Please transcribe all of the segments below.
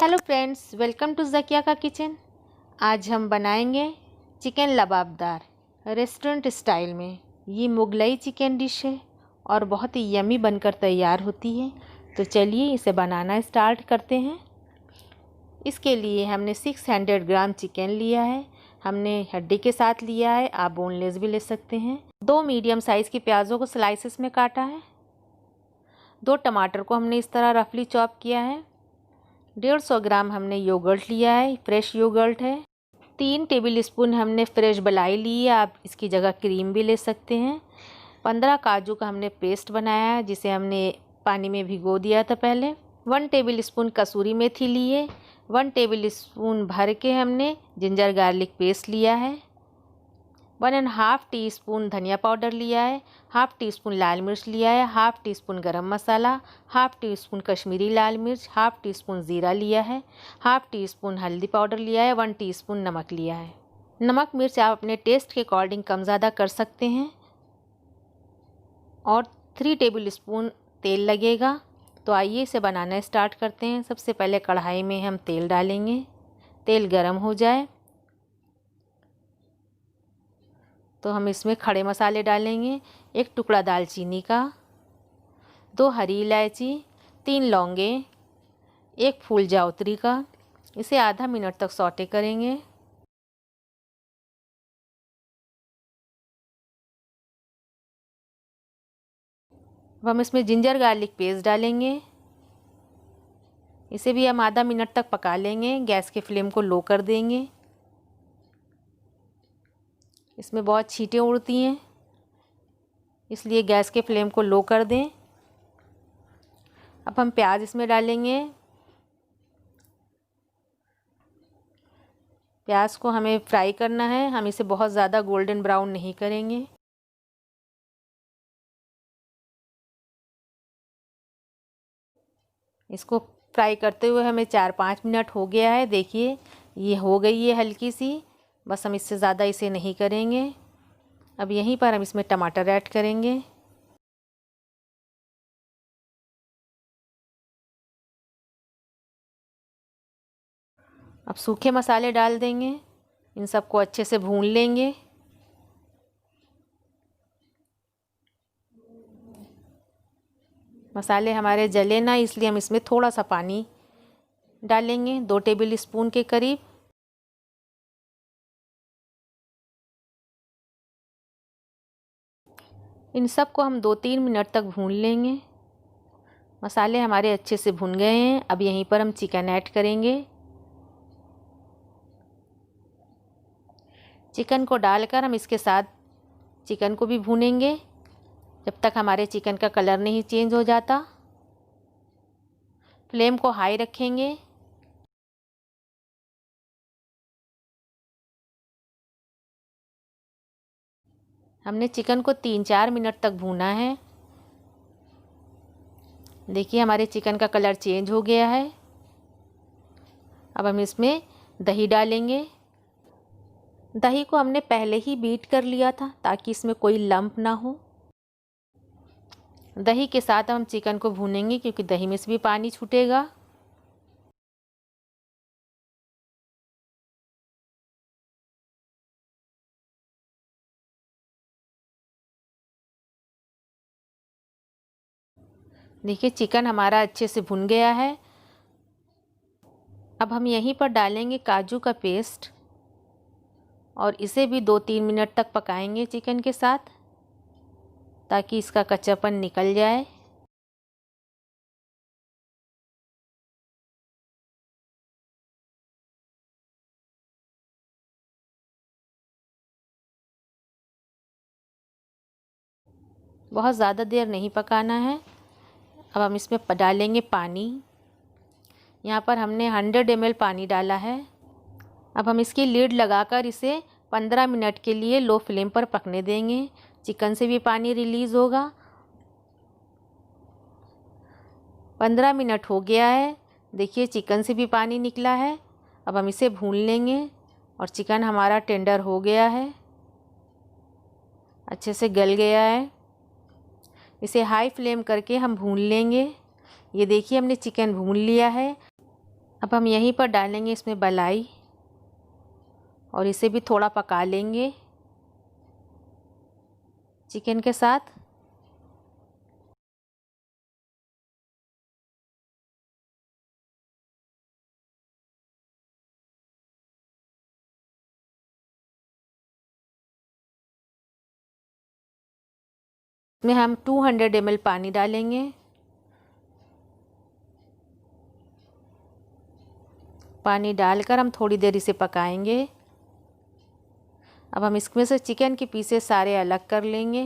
Hello friends, welcome to Zakia का किचन। आज हम बनाएंगे चिकन लबाबदार रेस्टोरेंट स्टाइल में। ये मुगलई चिकन डिश है और बहुत ही यमी बनकर तैयार होती है। तो चलिए इसे बनाना स्टार्ट करते हैं। इसके लिए हमने 600 ग्राम चिकन लिया है। हमने हड्डी के साथ लिया है, आप बोनलेस भी ले सकते हैं। 2 मीडियम साइज़ की प्याज़ों को स्लाइसेस में काटा है। 2 टमाटर को हमने इस तरह रफली चॉप किया है। 150 ग्राम हमने योगर्ट लिया है, फ्रेश योगर्ट है। 3 टेबल स्पून हमने फ्रेश मलाई ली है, आप इसकी जगह क्रीम भी ले सकते हैं। 15 काजू का हमने पेस्ट बनाया है, जिसे हमने पानी में भिगो दिया था पहले। 1 टेबल स्पून कसूरी मेथी ली है। 1 टेबल स्पून भर के हमने जिंजर गार्लिक पेस्ट लिया है। 1.5 टीस्पून धनिया पाउडर लिया है। 1/2 टीस्पून लाल मिर्च लिया है। 1/2 टीस्पून गरम मसाला। 1/2 टीस्पून कश्मीरी लाल मिर्च। 1/2 टीस्पून ज़ीरा लिया है। 1/2 टीस्पून हल्दी पाउडर लिया है। 1 टीस्पून नमक लिया है। नमक मिर्च आप अपने टेस्ट के अकॉर्डिंग कम ज़्यादा कर सकते हैं। और 3 टेबल स्पून तेल लगेगा। तो आइए इसे बनाना स्टार्ट करते हैं। सबसे पहले कढ़ाई में हम तेल डालेंगे। तेल गरम हो जाए तो हम इसमें खड़े मसाले डालेंगे। 1 टुकड़ा दालचीनी का, 2 हरी इलायची, 3 लौंगे, 1 फूल जावित्री का। इसे आधा मिनट तक सौटे करेंगे। अब हम इसमें जिंजर गार्लिक पेस्ट डालेंगे। इसे भी हम आधा मिनट तक पका लेंगे। गैस के फ्लेम को लो कर देंगे। इसमें बहुत छींटें उड़ती हैं, इसलिए गैस के फ्लेम को लो कर दें। अब हम प्याज इसमें डालेंगे। प्याज को हमें फ्राई करना है, हम इसे बहुत ज़्यादा गोल्डन ब्राउन नहीं करेंगे। इसको फ्राई करते हुए हमें 4-5 मिनट हो गया है। देखिए ये हो गई है हल्की सी, बस हम इससे ज़्यादा इसे नहीं करेंगे। अब यहीं पर हम इसमें टमाटर ऐड करेंगे। अब सूखे मसाले डाल देंगे। इन सबको अच्छे से भून लेंगे। मसाले हमारे जले ना, इसलिए हम इसमें थोड़ा सा पानी डालेंगे, 2 टेबल स्पून के करीब। इन सब को हम 2-3 मिनट तक भून लेंगे। मसाले हमारे अच्छे से भुन गए हैं। अब यहीं पर हम चिकन ऐड करेंगे। चिकन को डालकर हम इसके साथ चिकन को भी भूनेंगे जब तक हमारे चिकन का कलर नहीं चेंज हो जाता। फ्लेम को हाई रखेंगे। हमने चिकन को 3-4 मिनट तक भूना है। देखिए हमारे चिकन का कलर चेंज हो गया है। अब हम इसमें दही डालेंगे। दही को हमने पहले ही बीट कर लिया था ताकि इसमें कोई लंप ना हो। दही के साथ हम चिकन को भूनेंगे क्योंकि दही में से भी पानी छूटेगा। देखिए चिकन हमारा अच्छे से भुन गया है। अब हम यहीं पर डालेंगे काजू का पेस्ट और इसे भी 2-3 मिनट तक पकाएंगे चिकन के साथ ताकि इसका कच्चापन निकल जाए। बहुत ज़्यादा देर नहीं पकाना है। अब हम इसमें डालेंगे पानी। यहाँ पर हमने 100 ml पानी डाला है। अब हम इसकी लीड लगाकर इसे 15 मिनट के लिए लो फ्लेम पर पकने देंगे। चिकन से भी पानी रिलीज़ होगा। 15 मिनट हो गया है। देखिए चिकन से भी पानी निकला है। अब हम इसे भून लेंगे और चिकन हमारा टेंडर हो गया है, अच्छे से गल गया है। इसे हाई फ्लेम करके हम भून लेंगे। ये देखिए हमने चिकन भून लिया है। अब हम यहीं पर डालेंगे इसमें मलाई और इसे भी थोड़ा पका लेंगे चिकन के साथ। इसमें हम 200 ml पानी डालेंगे। पानी डालकर हम थोड़ी देर इसे पकाएंगे। अब हम इसमें से चिकन के पीसेस सारे अलग कर लेंगे।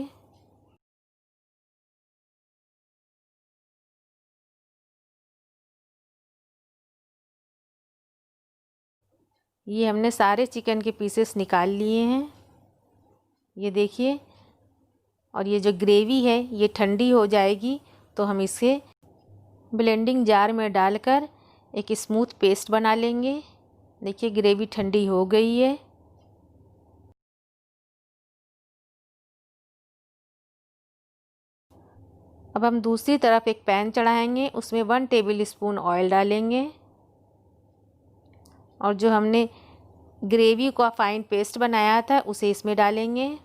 ये हमने सारे चिकन के पीसेस निकाल लिए हैं, ये देखिए। और ये जो ग्रेवी है ये ठंडी हो जाएगी तो हम इसे ब्लेंडिंग जार में डालकर एक स्मूथ पेस्ट बना लेंगे। देखिए ग्रेवी ठंडी हो गई है। अब हम दूसरी तरफ एक पैन चढ़ाएंगे, उसमें 1 टेबल स्पून ऑयल डालेंगे और जो हमने ग्रेवी का फाइन पेस्ट बनाया था उसे इसमें डालेंगे।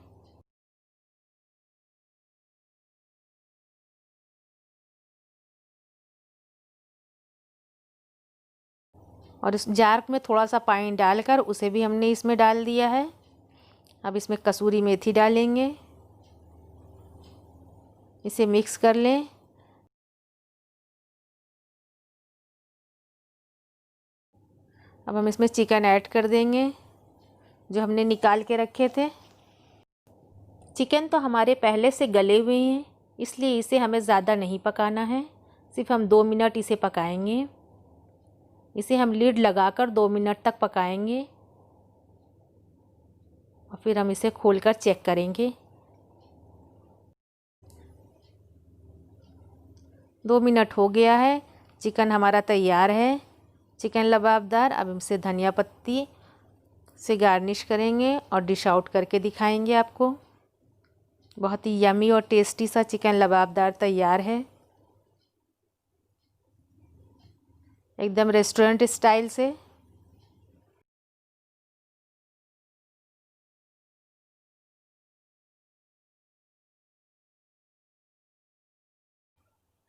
और इस जार में थोड़ा सा पानी डालकर उसे भी हमने इसमें डाल दिया है। अब इसमें कसूरी मेथी डालेंगे, इसे मिक्स कर लें। अब हम इसमें चिकन ऐड कर देंगे जो हमने निकाल के रखे थे। चिकन तो हमारे पहले से गले हुए हैं, इसलिए इसे हमें ज़्यादा नहीं पकाना है, सिर्फ हम 2 मिनट इसे पकाएंगे। इसे हम लीड लगाकर 2 मिनट तक पकाएंगे और फिर हम इसे खोलकर चेक करेंगे। 2 मिनट हो गया है, चिकन हमारा तैयार है, चिकन लबाबदार। अब इसे धनिया पत्ती से गार्निश करेंगे और डिश आउट करके दिखाएंगे आपको। बहुत ही यमी और टेस्टी सा चिकन लबाबदार तैयार है, एकदम रेस्टोरेंट स्टाइल से।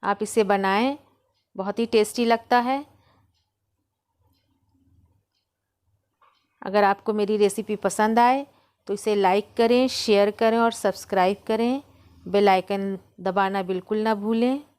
आप इसे बनाएं, बहुत ही टेस्टी लगता है। अगर आपको मेरी रेसिपी पसंद आए तो इसे लाइक करें, शेयर करें और सब्सक्राइब करें। बेल आइकन दबाना बिल्कुल ना भूलें।